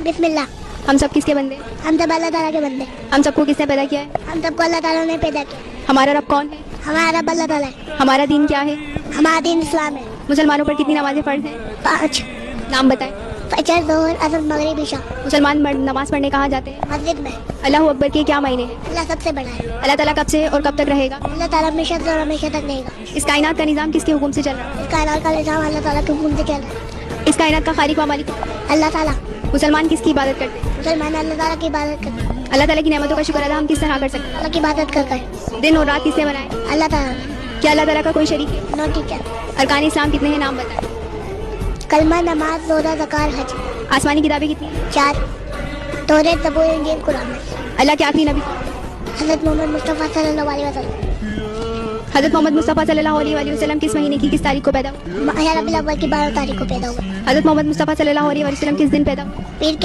بسم اللہ. ہم سب کس کے بندے؟ ہم سب اللہ تعالیٰ کے بندے. ہم سب کو کس نے پیدا کیا ہے؟ ہم سب کو اللہ تعالیٰ نے پیدا کیا. ہمارا رب کون ہے؟ ہمارا رب اللہ تعالیٰ ہے. ہمارا دین کیا ہے؟ ہمارا دین اسلام ہے. مسلمانوں پر کتنی نمازیں فرض ہیں؟ 5. نام بتائیں. فجر، ظہر، عصر، مغرب، عشاء. مسلمان مرد نماز پڑھنے کہاں جاتے ہیں؟ مسجد میں. اللہ اکبر کے کیا معنی ہیں؟ اللہ سب سے بڑا ہے. اللہ تعالیٰ کب سے اور کب تک رہے گا؟ اللہ تعالیٰ ہمیشہ سے اور ہمیشہ تک رہے گا. اس کائنات کا نظام کس کے حکم سے چل رہا ہے؟ اس کائنات کا نظام اللہ تعالیٰ کے حکم سے چل رہا ہے. اس کائنات کا خالق و مالک؟ اللہ تعالیٰ. مسلمان کس کی عبادت کرتے ہیں؟ مسلمان اللہ تعالیٰ کی عبادت کرتے ہیں. اللہ تعالیٰ کی نعمتوں کا شکر ادا ہم کس طرح کر سکتے اللہ کی عبادت کر کر. ہیں؟ دن اور رات کس نے بنائے؟ اللہ تعالیٰ نے. کیا اللہ تعالیٰ کا کوئی شریک ہے؟ نو ٹیچر. ارکان اسلام کتنے ہیں؟ نام بتائیں. کلمہ، نماز، روزہ، زکوٰۃ، حج. آسمانی کتابیں کتنی ہیں؟ 4. توریت، زبور، انجیل، قرآن. اللہ کے آخری نبی؟ حضرت محمد مصطفیٰ صلی اللہ علیہ وسلم. حضرت محمد مصطفیٰ صلی اللہ علیہ وسلم کس مہینے کی کس تاریخ کو پیدا ہوئے؟ ماہ ربیع الاول کی 12 تاریخ کو پیدا ہوا. حضرت محمد مصطفیٰ صلی اللہ علیہ وسلم کس دن پیدا ہوئے؟ پیر